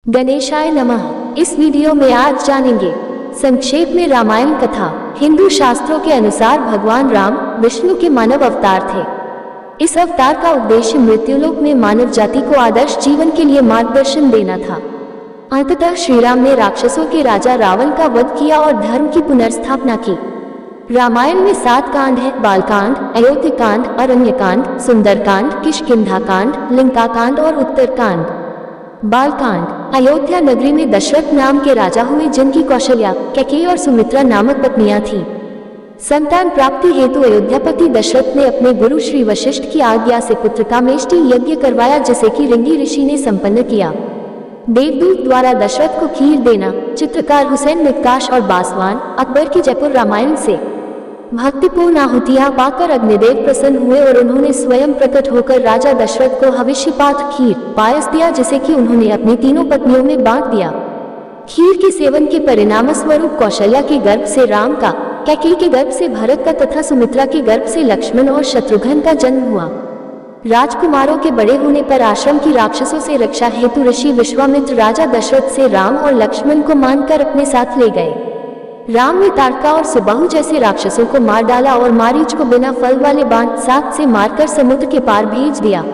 गणेशाय नमः। इस वीडियो में आज जानेंगे संक्षेप में रामायण कथा। हिंदू शास्त्रों के अनुसार भगवान राम विष्णु के मानव अवतार थे। इस अवतार का उद्देश्य मृत्युलोक में मानव जाति को आदर्श जीवन के लिए मार्गदर्शन देना था। अंततः श्री राम ने राक्षसों के राजा रावण का वध किया और धर्म की पुनर्स्थापना की। रामायण में 7 कांड हैं: बालकांड, अयोध्याकांड, अरण्यकांड, सुंदरकांड, किष्किंधाकांड, लंकाकांड और उत्तरकांड। बालकांड। अयोध्या नगरी में दशरथ नाम के राजा हुए, जिनकी कौशल्या, कैकेयी और सुमित्रा नामक पत्नियां थीं। संतान प्राप्ति हेतु अयोध्यापति दशरथ ने अपने गुरु श्री वशिष्ठ की आज्ञा से पुत्रकामेष्टि यज्ञ करवाया, जिसे कि ऋषि ऋषि ने संपन्न किया। देवदूत द्वारा दशरथ को खीर देना। चित्रकार हुसैन निक्काश और बासवान अकबर की जयपुर रामायण से भक्तिपूर्ण आहुतियां पाकर अग्निदेव प्रसन्न हुए और उन्होंने स्वयं प्रकट होकर राजा दशरथ को हविष्यपात्र खीर पायस दिया, जिसे कि उन्होंने अपनी तीनों पत्नियों में बांट दिया। खीर के सेवन के परिणाम स्वरूप कौशल्या के गर्भ से राम का, कैकेयी के गर्भ से भरत का तथा सुमित्रा के गर्भ से लक्ष्मण और शत्रुघ्न का जन्म हुआ। राजकुमारों के बड़े होने पर आश्रम की राक्षसों से रक्षा हेतु ऋषि विश्वामित्र राजा दशरथ से राम और लक्ष्मण को मानकर अपने साथ ले गए। राम ने ताड़का और सुबाहु जैसे राक्षसों को मार डाला और मारीच को बिना फल वाले बाण साथ से मारकर समुद्र के पार भेज दिया।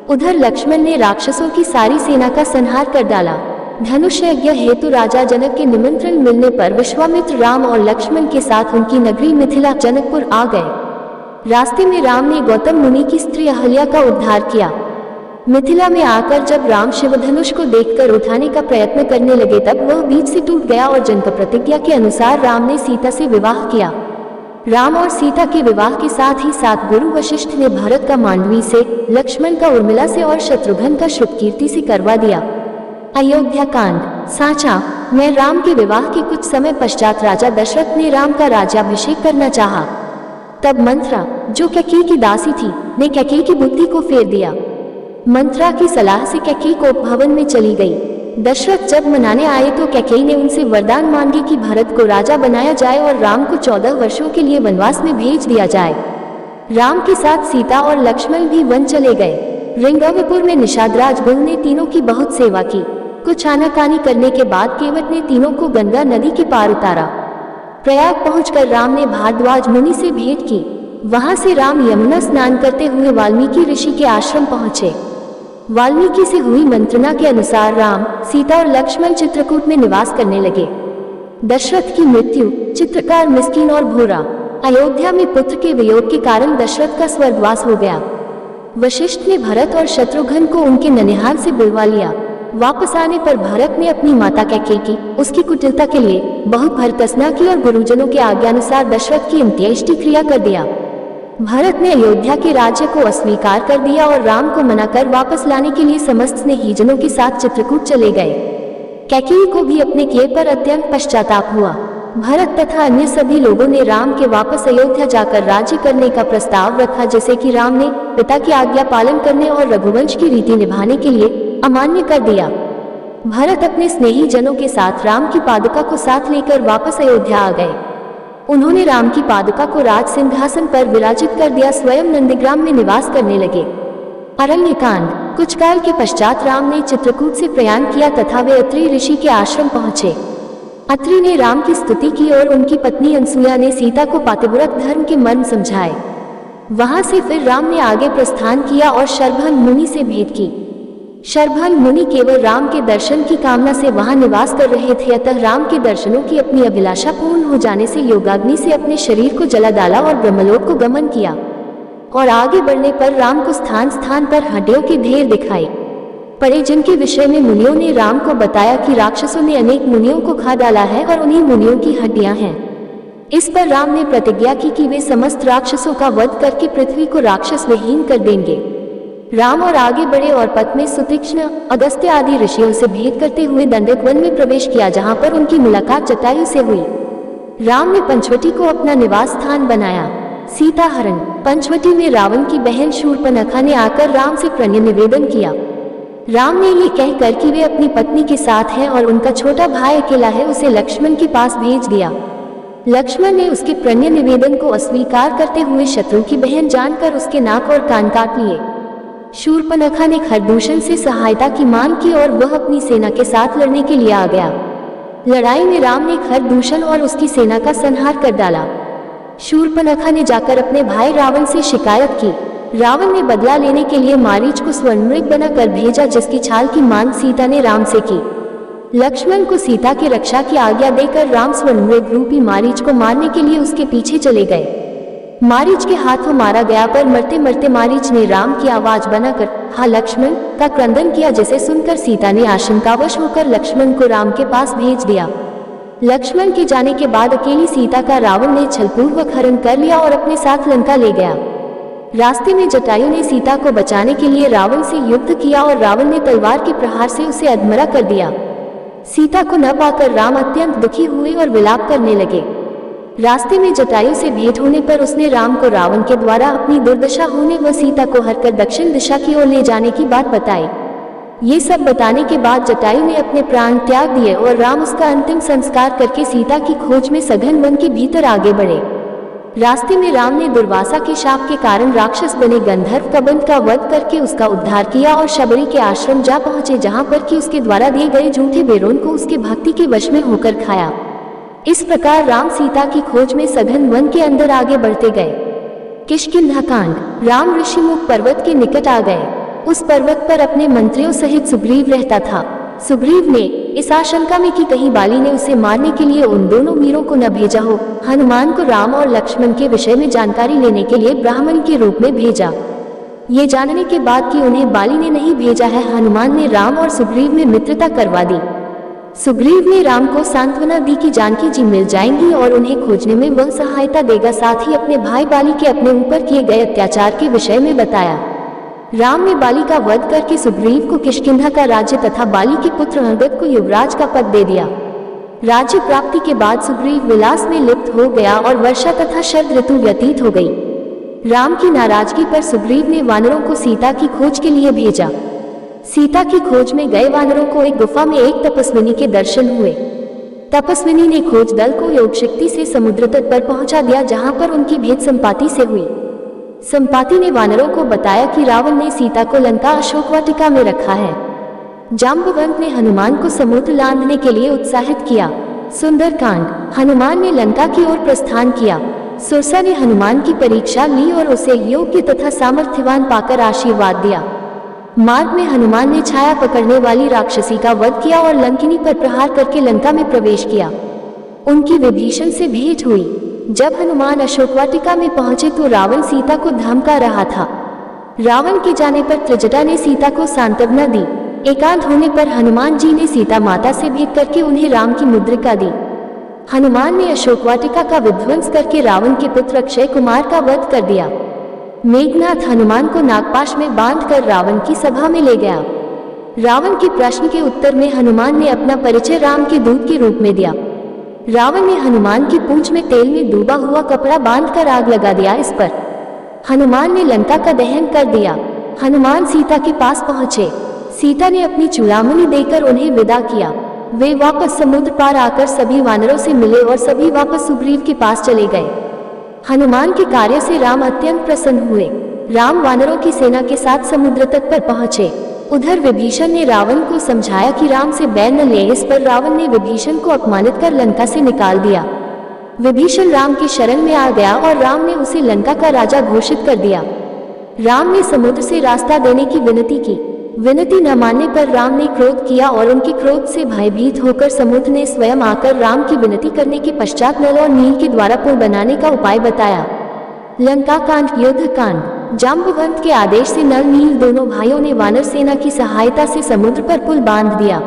उधर लक्ष्मण ने राक्षसों की सारी सेना का संहार कर डाला। धनुष यज्ञ हेतु राजा जनक के निमंत्रण मिलने पर विश्वामित्र राम और लक्ष्मण के साथ उनकी नगरी मिथिला जनकपुर आ गए। रास्ते में राम ने गौतम मुनि की स्त्री अहल्या का उद्धार किया। मिथिला में आकर जब राम शिवधनुष को देखकर उठाने का प्रयत्न करने लगे, तब वह बीच से टूट गया और जनक प्रतिज्ञा के अनुसार राम ने सीता से विवाह किया। राम और सीता के विवाह के साथ ही साथ गुरु वशिष्ठ ने भरत का मांडवी से, लक्ष्मण का उर्मिला से और शत्रुघ्न का श्रुतकीर्ति से करवा दिया। अयोध्याकांड। साचा में राम के विवाह के कुछ समय पश्चात राजा दशरथ ने राम का राज्याभिषेक करना चाहा। तब मंथरा, जो कैकेयी की दासी थी, ने कैकेयी की बुद्धि को फेर दिया। मंथरा की सलाह से कैकेयी कोपभवन में चली गई। दशरथ जब मनाने आए तो कैकेयी ने उनसे वरदान मांगे कि भरत को राजा बनाया जाए और राम को 14 वर्षों के लिए वनवास में भेज दिया जाए। राम के साथ सीता और लक्ष्मण भी वन चले गए। रिंगविपुर में निषादराज गुह ने तीनों की बहुत सेवा की। कुछ आनाकानी करने के बाद केवट ने तीनों को गंगा नदी के पार उतारा। प्रयाग पहुंचकर राम ने भारद्वाज मुनि से भेंट की। वहां से राम यमुना स्नान करते हुए वाल्मीकि ऋषि के आश्रम पहुंचे। वाल्मीकि से हुई मंत्रणा के अनुसार राम, सीता और लक्ष्मण चित्रकूट में निवास करने लगे। दशरथ की मृत्यु। चित्रकार मिस्कीन और भोरा। अयोध्या में पुत्र के वियोग के कारण दशरथ का स्वर्गवास हो गया। वशिष्ठ ने भरत और शत्रुघ्न को उनके ननिहाल से बुलवा लिया। वापस आने पर भरत ने अपनी माता कैकेयी की, उसकी कुटिलता के लिए बहुत भर्त्सना की और गुरुजनों के आज्ञानुसार दशरथ की अंत्येष्टि क्रिया कर दिया। भरत ने अयोध्या के राज्य को अस्वीकार कर दिया और राम को मनाकर वापस लाने के लिए समस्त स्नेहीजनों के साथ चित्रकूट चले गए। कैकेयी को भी अपने किए पर अत्यंत पश्चाताप हुआ। भरत तथा अन्य सभी लोगों ने राम के वापस अयोध्या जाकर राज्य करने का प्रस्ताव रखा, जिसे कि राम ने पिता की आज्ञा पालन करने और रघुवंश की रीति निभाने के लिए अमान्य कर दिया। भरत अपने स्नेही जनों के साथ राम की पादुका को साथ लेकर वापस अयोध्या आ गए। उन्होंने राम की पादुका को राज सिंहासन पर विराजित कर दिया, स्वयं नंदीग्राम में निवास करने लगे। अरण्यकांड। कुछ काल के पश्चात राम ने चित्रकूट से प्रयाण किया तथा वे अत्रि ऋषि के आश्रम पहुंचे। अत्रि ने राम की स्तुति की और उनकी पत्नी अनसुया ने सीता को पातिव्रत धर्म के मर्म समझाए। वहां से फिर राम ने आगे प्रस्थान किया और शरभंग मुनि से भेंट की। शरभंग मुनि केवल राम के दर्शन की कामना से वहां निवास कर रहे थे, अतः राम के दर्शनों की अपनी अभिलाषा पूर्ण हो जाने से योगाग्नि से अपने शरीर को जला डाला और ब्रह्मलोक को गमन किया। और आगे बढ़ने पर राम को स्थान स्थान पर हड्डियों के ढेर दिखाई पड़े, जिनके विषय में मुनियों ने राम को बताया कि राक्षसों ने अनेक मुनियों को खा डाला है और उन्हीं मुनियों की हड्डियां हैं। इस पर राम ने प्रतिज्ञा की कि वे समस्त राक्षसों का वध करके पृथ्वी को राक्षस विहीन कर देंगे। राम और आगे बढ़े और पथ में सुतीक्ष्ण, अगस्त्य आदि ऋषियों से भेंट करते हुए दंडक वन में प्रवेश किया, जहां पर उनकी मुलाकात जटायु से हुई। राम ने पंचवटी को अपना निवास स्थान बनाया। सीता हरण। पंचवटी में रावण की बहन शूर्पणखा ने आकर राम से प्रणय निवेदन किया। राम ने ये कहकर कि वे अपनी पत्नी के साथ हैं और उनका छोटा भाई अकेला है, उसे लक्ष्मण के पास भेज दिया। लक्ष्मण ने उसके प्रणय निवेदन को अस्वीकार करते हुए शत्रु की बहन जानकर उसके नाक और कान काट लिए। शूर्पणखा ने खरदूषण से सहायता की मांग की और वह अपनी सेना के साथ लड़ने के लिए आ गया। लड़ाई में राम ने खरदूषण और उसकी सेना का संहार कर डाला। शूर्पणखा ने जाकर अपने भाई रावण से शिकायत की। रावण ने बदला लेने के लिए मारीच को स्वर्णमृग बनाकर भेजा, जिसकी छाल की मांग सीता ने राम से की। लक्ष्मण को सीता की रक्षा की आज्ञा देकर राम स्वर्णमृग रूपी मारीच को मारने के लिए उसके पीछे चले गए। मारीच के हाथों मारा गया, पर मरते मरते मारीच ने राम की आवाज बनाकर हा लक्ष्मण का क्रंदन किया, जिसे सुनकर सीता ने आशंकावश होकर लक्ष्मण को राम के पास भेज दिया। लक्ष्मण के जाने के बाद अकेली सीता का रावण ने छलपूर्वक हरण कर लिया और अपने साथ लंका ले गया। रास्ते में जटायु ने सीता को बचाने के लिए रावण से युद्ध किया और रावण ने तलवार के प्रहार से उसे अधमरा कर दिया। सीता को न पाकर राम अत्यंत दुखी हुए और विलाप करने लगे। रास्ते में जटायु से भेंट होने पर उसने राम को रावण के द्वारा अपनी दुर्दशा होने व सीता को हरकर दक्षिण दिशा की ओर ले जाने की बात बताई। ये सब बताने के बाद जटायु ने अपने प्राण त्याग दिए और राम उसका अंतिम संस्कार करके सीता की खोज में सघन वन के भीतर आगे बढ़े। रास्ते में राम ने दुर्वासा के शाप के कारण राक्षस बने गंधर्व कबंध का वध करके उसका उद्धार किया और शबरी के आश्रम जा पहुंचे, जहां पर कि उसके द्वारा दिए गए झूठे बेरोन को उसके भक्ति के वश में होकर खाया। इस प्रकार राम सीता की खोज में सघन वन के अंदर आगे बढ़ते गए। किष्किंधा कांड। राम ऋषिमुख पर्वत के निकट आ गए। उस पर्वत पर अपने मंत्रियों सहित सुग्रीव रहता था। सुग्रीव ने इस आशंका में कि कहीं बाली ने उसे मारने के लिए उन दोनों वीरों को न भेजा हो, हनुमान को राम और लक्ष्मण के विषय में जानकारी लेने के लिए ब्राह्मण के रूप में भेजा। ये जानने के बाद कि उन्हें बाली ने नहीं भेजा है, हनुमान ने राम और सुग्रीव में मित्रता करवा दी। सुग्रीव ने राम को सांत्वना दी कि जानकी जी मिल जाएंगी और उन्हें खोजने में वह सहायता देगा। साथ ही अपने भाई बाली के अपने ऊपर किए गए अत्याचार के विषय में बताया। राम ने बाली का वध करके सुग्रीव को किष्किंधा का राज्य तथा बाली के पुत्र अंगद को युवराज का पद दे दिया। राज्य प्राप्ति के बाद सुग्रीव विलास में लिप्त हो गया और वर्षा तथा शरद ऋतु व्यतीत हो गई। राम की नाराजगी पर सुग्रीव ने वानरों को सीता की खोज के लिए भेजा। सीता की खोज में गए वानरों को एक गुफा में एक तपस्विनी के दर्शन हुए। तपस्विनी ने खोज दल को योग शक्ति से समुद्र तट पर पहुंचा दिया, जहां पर उनकी भेंट संपाति से हुई। संपाति ने वानरों को बताया कि रावण ने सीता को लंका अशोक वाटिका में रखा है। जाम्बवंत ने हनुमान को समुद्र लांघने के लिए उत्साहित किया। सुंदरकांड। हनुमान ने लंका की ओर प्रस्थान किया। सुरसा ने हनुमान की परीक्षा ली और उसे योग्य तथा सामर्थ्यवान पाकर आशीर्वाद दिया। मार्ग में हनुमान ने छाया पकड़ने वाली राक्षसी का वध किया और लंकिनी पर प्रहार करके लंका में प्रवेश किया। उनकी विभीषण से भेंट हुई। जब हनुमान अशोक वाटिका में पहुंचे तो रावण सीता को धमका रहा था। रावण के जाने पर त्रिजटा ने सीता को सांत्वना दी। एकांत होने पर हनुमान जी ने सीता माता से भेंट करके उन्हें राम की मुद्रिका दी। हनुमान ने अशोक वाटिका का विध्वंस करके रावण के पुत्र अक्षय कुमार का वध कर दिया। मेघनाथ हनुमान को नागपाश में बांधकर रावण की सभा में ले गया। रावण के प्रश्न के उत्तर में हनुमान ने अपना परिचय राम के दूत के रूप में दिया। रावण ने हनुमान की पूंछ में तेल में डूबा हुआ कपड़ा बांधकर आग लगा दिया। इस पर हनुमान ने लंका का दहन कर दिया। हनुमान सीता के पास पहुंचे। सीता ने अपनी चूड़ामणि देकर उन्हें विदा किया। वे वापस समुद्र पार आकर सभी वानरों से मिले और सभी वापस सुग्रीव के पास चले गए। हनुमान के कार्य से राम अत्यंत प्रसन्न हुए। राम वानरों की सेना के साथ समुद्र तट पर पहुंचे। उधर विभीषण ने रावण को समझाया कि राम से बैर न ले। इस पर रावण ने विभीषण को अपमानित कर लंका से निकाल दिया। विभीषण राम की शरण में आ गया और राम ने उसे लंका का राजा घोषित कर दिया। राम ने समुद्र से रास्ता देने की विनती की। विनती न मानने पर राम ने क्रोध किया और उनके क्रोध से भयभीत होकर समुद्र ने स्वयं आकर राम की विनती करने के पश्चात नल और नील के द्वारा पुल बनाने का उपाय बताया। लंका कांड। युद्ध कांड। जाम्बवंत के आदेश से नल नील दोनों भाइयों ने वानर सेना की सहायता से समुद्र पर पुल बांध दिया।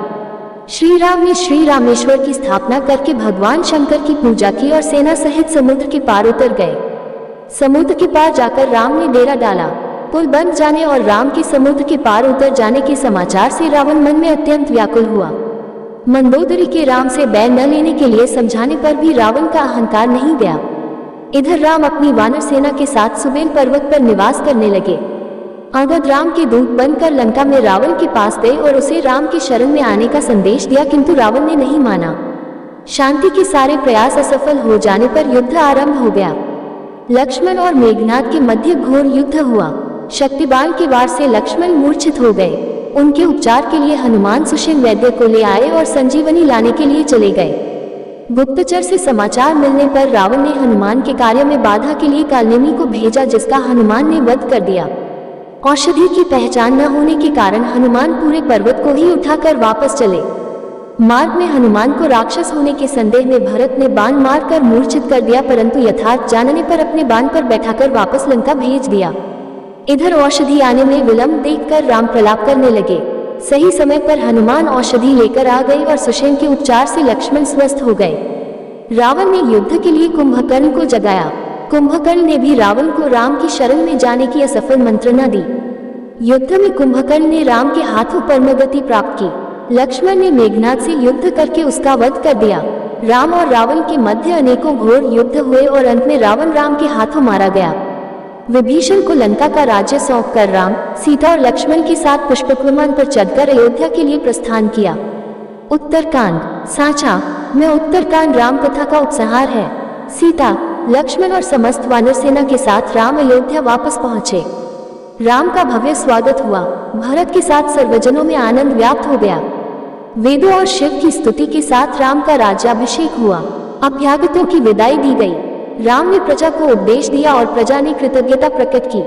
श्री राम ने श्री रामेश्वर की स्थापना करके भगवान शंकर की पूजा की और सेना सहित समुद्र के पार उतर गए। समुद्र के पार जाकर राम ने डेरा डाला। पुल बंद जाने और राम के समुद्र के पार उतर जाने के समाचार से रावण मन में अत्यंत व्याकुल हुआ। मंदोदरी के राम से बैर न लेने के लिए समझाने पर भी रावण का अहंकार नहीं गया। इधर राम अपनी वानर सेना के साथ सुबेल पर्वत पर निवास करने लगे। अंगद राम के दूत बनकर लंका में रावण के पास गए और उसे राम की शरण में आने का संदेश दिया, किंतु रावण ने नहीं माना। शांति के सारे प्रयास असफल हो जाने पर युद्ध आरंभ हो गया। लक्ष्मण और मेघनाद के मध्य घोर युद्ध हुआ। शक्तिबाण के वार से लक्ष्मण मूर्छित हो गए। उनके उपचार के लिए हनुमान सुषेण वैद्य को ले आए और संजीवनी लाने के लिए चले गए। गुप्तचर से समाचार मिलने पर रावण ने हनुमान के कार्य में बाधा के लिए कालनेमी को भेजा, जिसका हनुमान ने वध कर दिया। औषधि की पहचान न होने के कारण हनुमान पूरे पर्वत को ही उठाकर वापस चले। मार्ग में हनुमान को राक्षस होने के संदेह में भरत ने बाण मारकर मूर्छित कर दिया, परंतु यथार्थ जानने पर अपने बाण पर बैठाकर वापस लंका भेज दिया। इधर औषधि आने में विलंब देखकर राम प्रलाप करने लगे। सही समय पर हनुमान औषधि लेकर आ गए और सुषेण के उपचार से लक्ष्मण स्वस्थ हो गए। रावण ने युद्ध के लिए कुंभकर्ण को जगाया। कुंभकर्ण ने भी रावण को राम की शरण में जाने की असफल मंत्रणा दी। युद्ध में कुंभकर्ण ने राम के हाथों परमगति प्राप्त की। लक्ष्मण ने मेघनाद से युद्ध करके उसका वध कर दिया। राम और रावण के मध्य अनेकों घोर युद्ध हुए और अंत में रावण राम के हाथों मारा गया। विभीषण को लंका का राज्य सौंपकर राम, सीता और लक्ष्मण के साथ पुष्पक विमान पर चढ़कर अयोध्या के लिए प्रस्थान किया। उत्तरकांड। साँचा में उत्तरकांड राम कथा का उपसंहार है। सीता, लक्ष्मण और समस्त वानर सेना के साथ राम अयोध्या वापस पहुंचे। राम का भव्य स्वागत हुआ। भरत के साथ सर्वजनों में आनंद व्याप्त हो गया। वेदों और शिव की स्तुति के साथ राम का राज्याभिषेक हुआ। अभ्यागतों की विदाई दी गई। राम ने प्रजा को उपदेश दिया और प्रजा ने कृतज्ञता प्रकट की।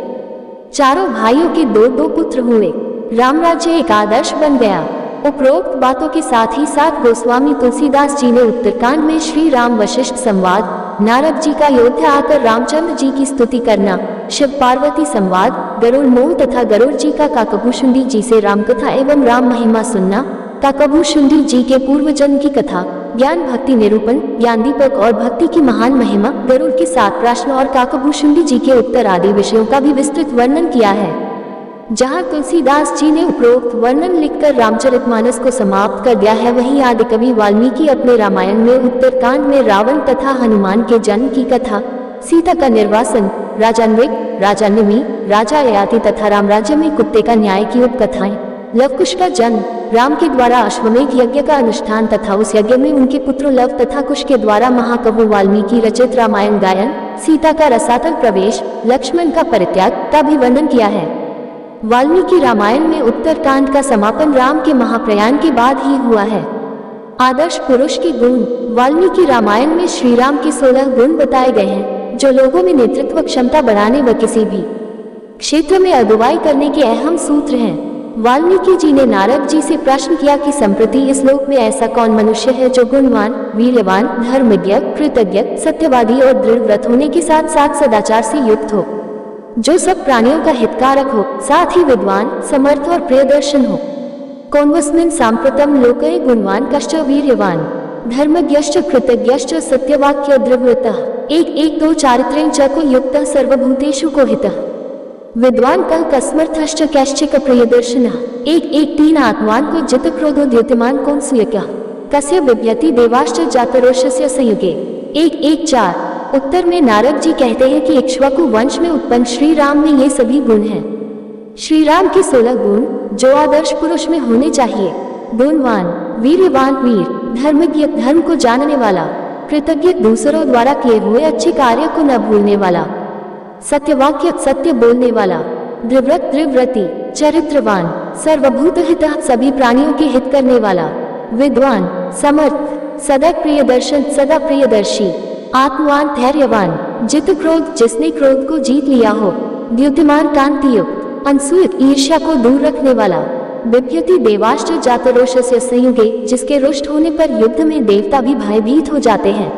चारों भाइयों के दो दो पुत्र हुए। राम राज्य एक आदर्श बन गया। उपरोक्त बातों के साथ ही साथ गोस्वामी तुलसीदास जी ने उत्तरकांड में श्री राम वशिष्ठ संवाद, नारद जी का अयोध्या आकर रामचंद्र जी की स्तुति करना, शिव पार्वती संवाद, गरुड़ मोह तथा गरुड़ जी का काकभूषुंडी जी से राम कथा एवं राम महिमा सुनना, काकभूषुंडी जी के पूर्व जन्म की कथा, ज्ञान भक्ति निरूपण, ज्ञान दीपक और भक्ति की महान महिमा, गरुड़ के 7 प्रश्न और काकभूषुंडी जी के उत्तर आदि विषयों का भी विस्तृत वर्णन किया है। जहां तुलसीदास जी ने उपरोक्त वर्णन लिखकर रामचरितमानस को समाप्त कर दिया है, वहीं आदिकवि वाल्मीकि अपने रामायण में उत्तरकांड में रावण तथा हनुमान के जन्म की कथा, सीता का निर्वासन, राजा नृग, राजा निमि, राजा ययाति तथा राम राज्य में कुत्ते का न्याय की उपकथाएं, लवकुश का जन्म, राम के द्वारा अश्वमेध यज्ञ का अनुष्ठान तथा उस यज्ञ में उनके पुत्र लव तथा कुश के द्वारा महाकवि वाल्मीकि रचित रामायण गायन, सीता का रसातल प्रवेश, लक्ष्मण का परित्याग का भी वर्णन किया है। वाल्मीकि रामायण में उत्तरकांड का समापन राम के महाप्रयाण के बाद ही हुआ है। आदर्श पुरुष के गुण। वाल्मीकि रामायण में श्री राम के 16 गुण बताए गए हैं, जो लोगों में नेतृत्व क्षमता बढ़ाने व किसी भी क्षेत्र में अगुवाई करने के अहम सूत्र हैं। वाल्मीकि जी ने नारद जी से प्रश्न किया कि संप्रति इस लोक में ऐसा कौन मनुष्य है जो गुणवान, वीर्यवान, धर्मज्ञ, कृतज्ञ, सत्यवादी और दृढ़ व्रत होने के साथ साथ सदाचार से युक्त हो, जो सब प्राणियों का हितकारक हो, साथ ही विद्वान, समर्थ और प्रियदर्शन हो। कौन्वस्मिन् साम्प्रतं लोके गुणवान कश्च वीर्यवान, धर्मज्ञश्च कृतज्ञश्च सत्यवाक्य दृढव्रतः, 1-1-2 चारित्र्यं च को युक्तः सर्वभूतेषु को हितः, विद्वान कल कस्मर्थश्च कैश्चिक प्रियदर्शनः, 1-1-3 आत्मान को जित क्रोधो द्युतिमान कौन सुयक्यः, कस्य बिभ्यति देवाश्च जातरोषस्य संयुगे, 1-1-4। उत्तर में नारद जी कहते हैं कि इक्ष्वाकु वंश में उत्पन्न श्री राम में ये सभी गुण हैं। श्री राम के 16 गुण जो आदर्श पुरुष में होने चाहिए। गुणवान, वीर्यवान, वीर, धर्मज्ञ, धर्म को जानने वाला, कृतज्ञ, दूसरों द्वारा किए हुए अच्छे कार्य को न भूलने वाला, सत्यवाक्य, सत्य बोलने वाला, दृढ़व्रत, दृढ़व्रती, चरित्रवान, सर्वभूत हितः, सभी प्राणियों के हित करने वाला, विद्वान, समर्थ, सदा प्रियदर्शन, सदा प्रियदर्शी, आत्मवान, धैर्यवान, जित क्रोध, जिसने क्रोध को जीत लिया हो, द्युतिमान, कांतियुक्त, अनसूयक, ईर्ष्या को दूर रखने वाला, बिभ्यति देवाश्च जातरोषस्य संयुगे, जिसके रुष्ट होने पर युद्ध में देवता भी भयभीत हो जाते हैं।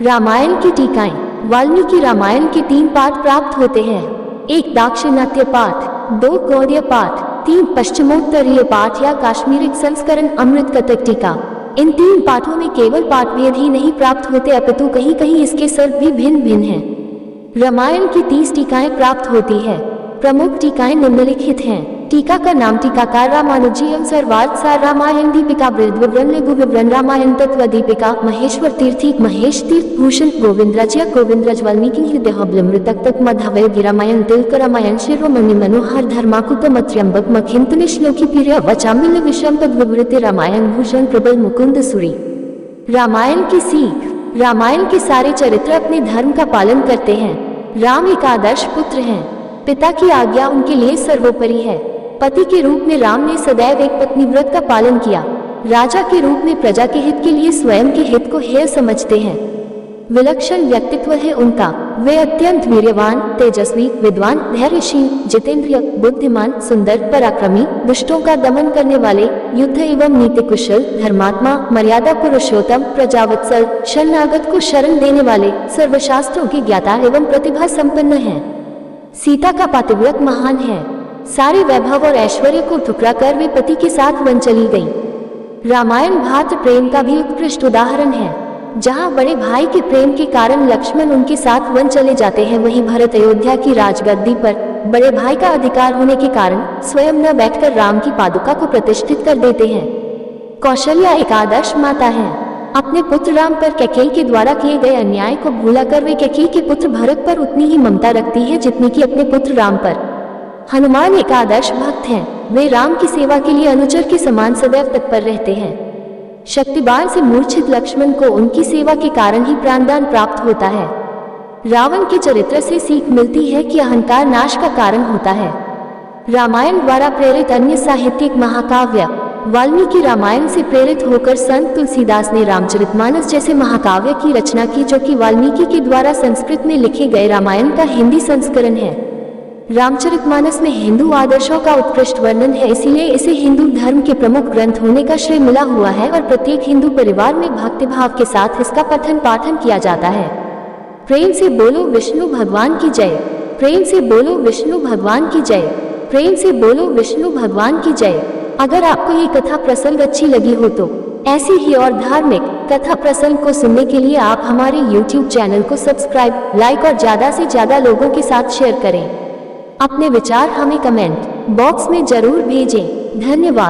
रामायण की टीकाएं। वाल्मीकि रामायण के 3 पाठ प्राप्त होते हैं। 1 दाक्षिणात्य पाठ, 2 गौड़ीय पाठ, 3 पश्चिमोत्तरीय पाठ या काश्मीरिक संस्करण अमृत कतक टीका। इन 3 पाठों में केवल पाठभेद ही नहीं प्राप्त होते, अपितु कहीं कहीं इसके सर्ग भी भिन्न भिन्न हैं। रामायण की 30 टीकाएं प्राप्त होती है। प्रमुख टीकाएं निम्नलिखित हैं। टीका का नाम टीकाकार रामानुजीयम सर्वार्थ सार रामायण दीपिका वृद्ध विवरण लघु विवरण रामायण तत्व दीपिका महेश्वर तीर्थीक महेश तीर्थ भूषण गोविंदराज गोविंदराज वाल्मीकि हृदय तक मधावय गिरामायण तिलक रामायण शिरोमणि मनोहर धर्माकुत मत्र्यंबक मखिंत श्लोकी प्रिय वचामिल विषम पद विवृति रामायण भूषण प्रबल मुकुंद सुरी। रामायण की सीख। रामायण के सारे चरित्र अपने धर्म का पालन करते हैं। राम एक आदर्श पुत्र हैं पिता की आज्ञा उनके लिए सर्वोपरि है। पति के रूप में राम ने सदैव एक पत्नी व्रत का पालन किया। राजा के रूप में प्रजा के हित के लिए स्वयं के हित को हेय समझते हैं। विलक्षण व्यक्तित्व है उनका। वे अत्यंत वीर्यवान, तेजस्वी, विद्वान, धैर्यशील, जितेंद्रिय, बुद्धिमान, सुंदर, पराक्रमी, दुष्टों का दमन करने वाले, युद्ध एवं नीति कुशल, धर्मात्मा, मर्यादा पुरुषोत्तम, प्रजावत्सल, शरणागत को शरण देने वाले, सर्वशास्त्रों की ज्ञाता एवं प्रतिभा संपन्न हैं। सीता का पातिव्रत महान है। सारे वैभव और ऐश्वर्य को ठुकरा कर वे पति के साथ वन चली गई। रामायण भातृ प्रेम का भी उत्कृष्ट उदाहरण है। जहाँ बड़े भाई के प्रेम के कारण लक्ष्मण उनके साथ वन चले जाते हैं, वहीं भरत अयोध्या की राजगद्दी पर बड़े भाई का अधिकार होने के कारण स्वयं न बैठकर राम की पादुका को प्रतिष्ठित कर देते हैं। कौशल्या एक आदर्श माता है। अपने पुत्र राम पर कैकेयी के द्वारा किए गए अन्याय को भूलाकर वे कैकेयी के पुत्र भरत पर उतनी ही ममता रखती है जितनी कि अपने पुत्र राम पर। हनुमान एक आदर्श भक्त हैं। वे राम की सेवा के लिए अनुचर के समान सदैव तत्पर रहते हैं। शक्तिबाण से मूर्छित लक्ष्मण को उनकी सेवा के कारण ही प्राणदान प्राप्त होता है। रावण के चरित्र से सीख मिलती है कि अहंकार नाश का कारण होता है। रामायण द्वारा प्रेरित अन्य साहित्यिक महाकाव्य। वाल्मीकि रामायण से प्रेरित होकर संत तुलसीदास ने रामचरितमानस जैसे महाकाव्य की रचना की, जो कि वाल्मीकि के द्वारा संस्कृत में लिखे गए रामायण का हिंदी संस्करण है। रामचरितमानस में हिंदू आदर्शों का उत्कृष्ट वर्णन है, इसीलिए इसे हिंदू धर्म के प्रमुख ग्रंथ होने का श्रेय मिला हुआ है और प्रत्येक हिंदू परिवार में भक्तिभाव के साथ इसका पठन पाठन किया जाता है। प्रेम से बोलो विष्णु भगवान की जय। प्रेम से बोलो विष्णु भगवान की जय। प्रेम से बोलो विष्णु भगवान की जय। अगर आपको ये कथा प्रसंग अच्छी लगी हो तो ऐसी ही और धार्मिक कथा प्रसंग को सुनने के लिए आप हमारे YouTube चैनल को सब्सक्राइब, लाइक और ज्यादा से ज्यादा लोगों के साथ शेयर करें। अपने विचार हमें कमेंट बॉक्स में जरूर भेजें। धन्यवाद।